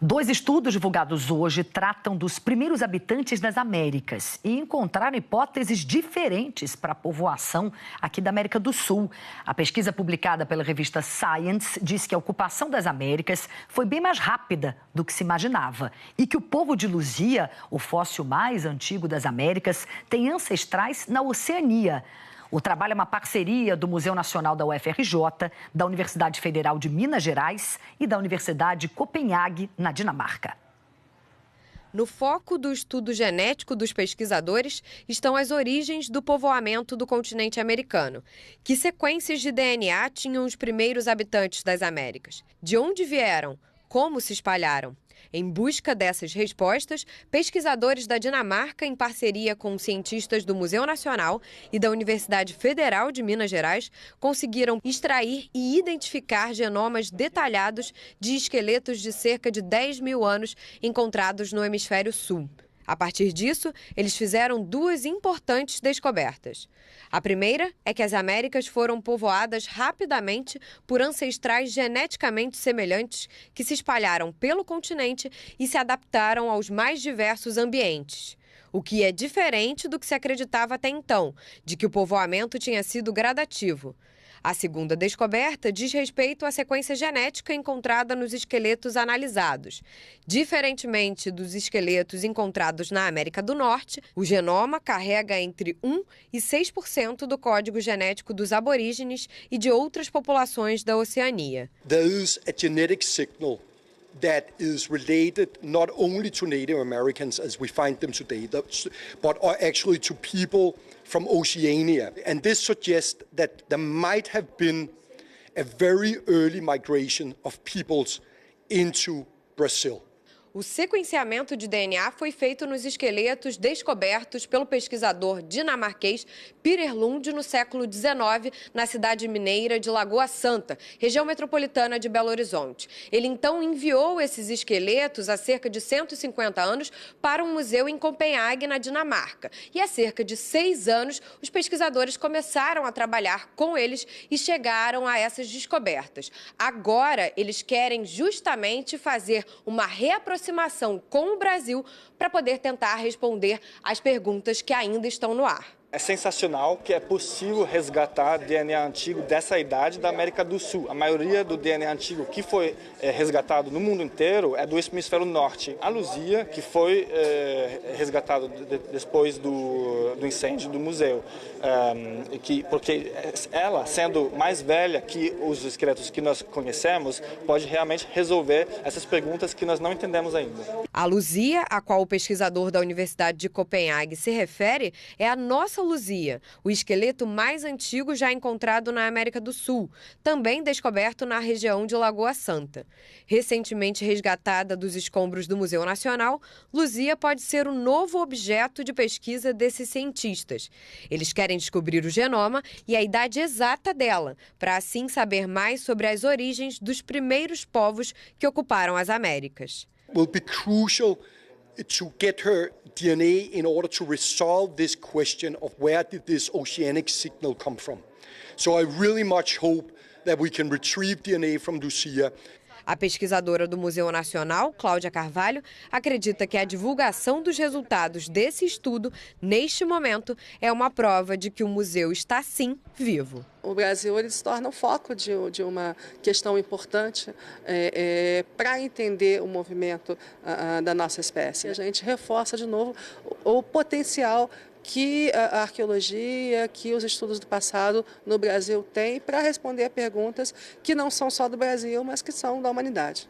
Dois estudos divulgados hoje tratam dos primeiros habitantes das Américas e encontraram hipóteses diferentes para a povoação aqui da América do Sul. A pesquisa publicada pela revista Science diz que a ocupação das Américas foi bem mais rápida do que se imaginava e que o povo de Luzia, o fóssil mais antigo das Américas, tem ancestrais na Oceania. O trabalho é uma parceria do Museu Nacional da UFRJ, da Universidade Federal de Minas Gerais e da Universidade de Copenhague, na Dinamarca. No foco do estudo genético dos pesquisadores estão as origens do povoamento do continente americano. Que sequências de DNA tinham os primeiros habitantes das Américas? De onde vieram? Como se espalharam? Em busca dessas respostas, pesquisadores da Dinamarca, em parceria com cientistas do Museu Nacional e da Universidade Federal de Minas Gerais, conseguiram extrair e identificar genomas detalhados de esqueletos de cerca de 10 mil anos encontrados no hemisfério sul. A partir disso, eles fizeram duas importantes descobertas. A primeira é que as Américas foram povoadas rapidamente por ancestrais geneticamente semelhantes que se espalharam pelo continente e se adaptaram aos mais diversos ambientes. O que é diferente do que se acreditava até então, de que o povoamento tinha sido gradativo. A segunda descoberta diz respeito à sequência genética encontrada nos esqueletos analisados. Diferentemente dos esqueletos encontrados na América do Norte, o genoma carrega entre 1% e 6% do código genético dos aborígenes e de outras populações da Oceania. There is a genetic signal that is related not only to Native Americans as we find them today, but actually to people from Oceania. And this suggests that there might have been a very early migration of peoples into Brazil. O sequenciamento de DNA foi feito nos esqueletos descobertos pelo pesquisador dinamarquês Peter Lund no século XIX, na cidade mineira de Lagoa Santa, região metropolitana de Belo Horizonte. Ele então enviou esses esqueletos há cerca de 150 anos para um museu em Copenhague, na Dinamarca. E há cerca de 6 anos, os pesquisadores começaram a trabalhar com eles e chegaram a essas descobertas. Agora, eles querem justamente fazer uma reaproximação com o Brasil para poder tentar responder às perguntas que ainda estão no ar. É sensacional que é possível resgatar DNA antigo dessa idade da América do Sul. A maioria do DNA antigo que foi resgatado no mundo inteiro é do hemisfério norte. A Luzia, que foi resgatado depois do incêndio do museu. Porque ela, sendo mais velha que os esqueletos que nós conhecemos, pode realmente resolver essas perguntas que nós não entendemos ainda. A Luzia, a qual o pesquisador da Universidade de Copenhague se refere, é a nossa Luzia, o esqueleto mais antigo já encontrado na América do Sul, também descoberto na região de Lagoa Santa. Recentemente resgatada dos escombros do Museu Nacional, Luzia pode ser o novo objeto de pesquisa desses cientistas. Eles querem descobrir o genoma e a idade exata dela, para assim saber mais sobre as origens dos primeiros povos que ocuparam as Américas. Will be crucial to get her DNA in order to resolve this question of where did this oceanic signal come from. So I really much hope that we can retrieve DNA from Luzia. A pesquisadora do Museu Nacional, Cláudia Carvalho, acredita que a divulgação dos resultados desse estudo, neste momento, é uma prova de que o museu está, sim, vivo. O Brasil ele se torna o foco de uma questão importante para entender o movimento da nossa espécie. A gente reforça de novo o potencial que a arqueologia, que os estudos do passado no Brasil têm para responder a perguntas que não são só do Brasil, mas que são da humanidade.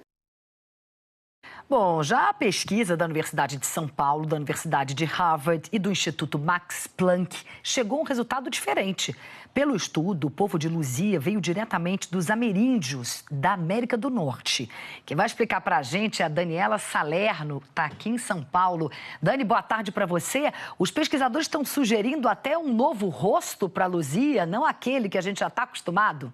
Bom, já a pesquisa da Universidade de São Paulo, da Universidade de Harvard e do Instituto Max Planck chegou a um resultado diferente. Pelo estudo, o povo de Luzia veio diretamente dos ameríndios da América do Norte. Quem vai explicar para a gente é a Daniela Salerno, que está aqui em São Paulo. Dani, boa tarde para você. Os pesquisadores estão sugerindo até um novo rosto para Luzia, não aquele que a gente já está acostumado?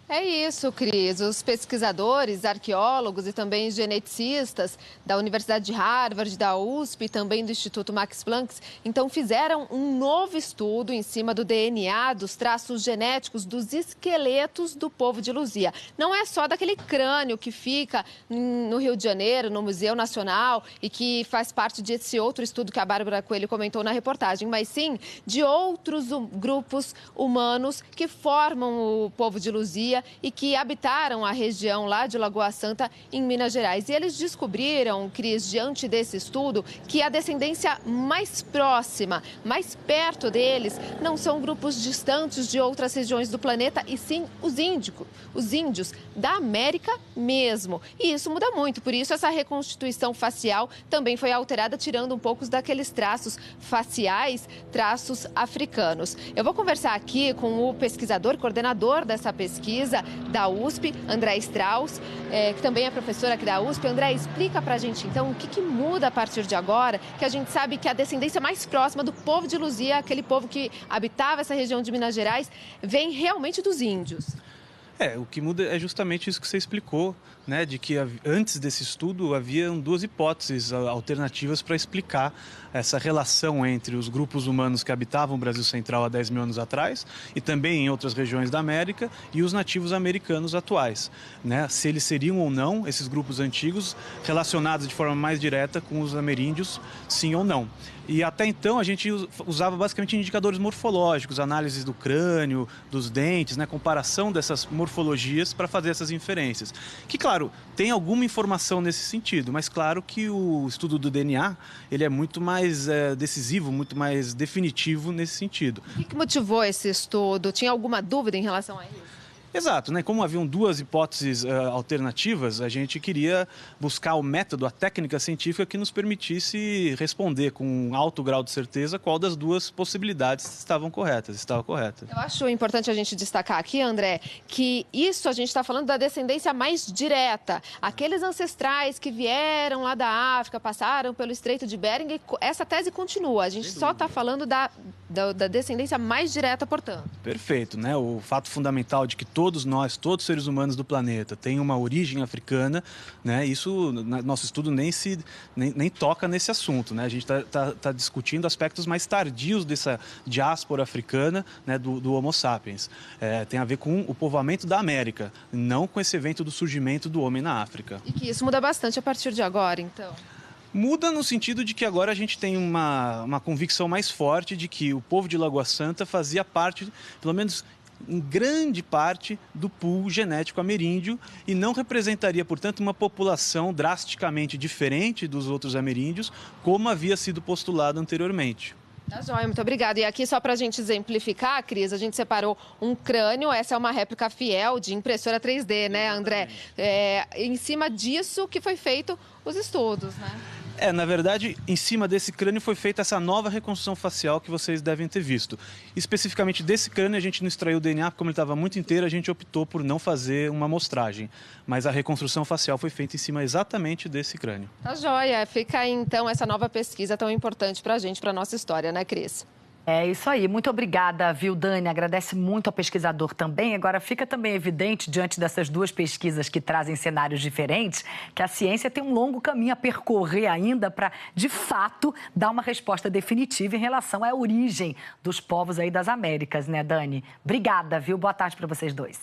É isso, Cris. Os pesquisadores, arqueólogos e também geneticistas da Universidade de Harvard, da USP e também do Instituto Max Planck, então fizeram um novo estudo em cima do DNA, dos traços genéticos dos esqueletos do povo de Luzia. Não é só daquele crânio que fica no Rio de Janeiro, no Museu Nacional, e que faz parte desse outro estudo que a Bárbara Coelho comentou na reportagem, mas sim de outros grupos humanos que formam o povo de Luzia e que habitaram a região lá de Lagoa Santa, em Minas Gerais. E eles descobriram, Cris, diante desse estudo, que a descendência mais próxima, mais perto deles, não são grupos distantes de outras regiões do planeta, e sim os índios da América mesmo. E isso muda muito, por isso essa reconstituição facial também foi alterada, tirando um pouco daqueles traços faciais, traços africanos. Eu vou conversar aqui com o pesquisador, coordenador dessa pesquisa, da USP, André Strauss, que também é professor aqui da USP. André, explica pra gente então o que muda a partir de agora, que a gente sabe que a descendência mais próxima do povo de Luzia, aquele povo que habitava essa região de Minas Gerais, vem realmente dos índios. O que muda é justamente isso que você explicou, né, de que antes desse estudo haviam duas hipóteses alternativas para explicar essa relação entre os grupos humanos que habitavam o Brasil Central há 10 mil anos atrás e também em outras regiões da América e os nativos americanos atuais, né, se eles seriam ou não, esses grupos antigos, relacionados de forma mais direta com os ameríndios, sim ou não. E até então a gente usava basicamente indicadores morfológicos, análises do crânio, dos dentes, né, comparação dessas morfologias para fazer essas inferências. Que, claro, tem alguma informação nesse sentido, mas claro que o estudo do DNA ele é muito mais decisivo, muito mais definitivo nesse sentido. O que motivou esse estudo? Tinha alguma dúvida em relação a isso? Exato, né? Como haviam duas hipóteses alternativas, a gente queria buscar o método, a técnica científica que nos permitisse responder com um alto grau de certeza qual das duas possibilidades estava correta. Eu acho importante a gente destacar aqui, André, que isso a gente está falando da descendência mais direta. Aqueles ancestrais que vieram lá da África, passaram pelo Estreito de Bering, essa tese continua. A gente só está falando da descendência mais direta, portanto. Perfeito, né? O fato fundamental de que todos nós, todos os seres humanos do planeta, têm uma origem africana, né? Isso, nosso estudo nem toca nesse assunto, né? A gente está discutindo aspectos mais tardios dessa diáspora africana, né, do Homo sapiens. Tem a ver com o povoamento da América, não com esse evento do surgimento do homem na África. E que isso muda bastante a partir de agora, então? Muda no sentido de que agora a gente tem uma convicção mais forte de que o povo de Lagoa Santa fazia parte, pelo menos em grande parte, do pool genético ameríndio e não representaria, portanto, uma população drasticamente diferente dos outros ameríndios, como havia sido postulado anteriormente. Tá joia, muito obrigada. E aqui, só para a gente exemplificar, Cris, a gente separou um crânio, essa é uma réplica fiel de impressora 3D, né, André? Em cima disso que foi feito os estudos, né? Na verdade, em cima desse crânio foi feita essa nova reconstrução facial que vocês devem ter visto. Especificamente desse crânio, a gente não extraiu o DNA, porque como ele estava muito inteiro, a gente optou por não fazer uma amostragem. Mas a reconstrução facial foi feita em cima exatamente desse crânio. Tá joia. Fica aí, então, essa nova pesquisa tão importante para a gente, para a nossa história, né, Cris? É isso aí. Muito obrigada, viu, Dani? Agradece muito ao pesquisador também. Agora, fica também evidente, diante dessas duas pesquisas que trazem cenários diferentes, que a ciência tem um longo caminho a percorrer ainda para, de fato, dar uma resposta definitiva em relação à origem dos povos aí das Américas, né, Dani? Obrigada, viu? Boa tarde para vocês dois.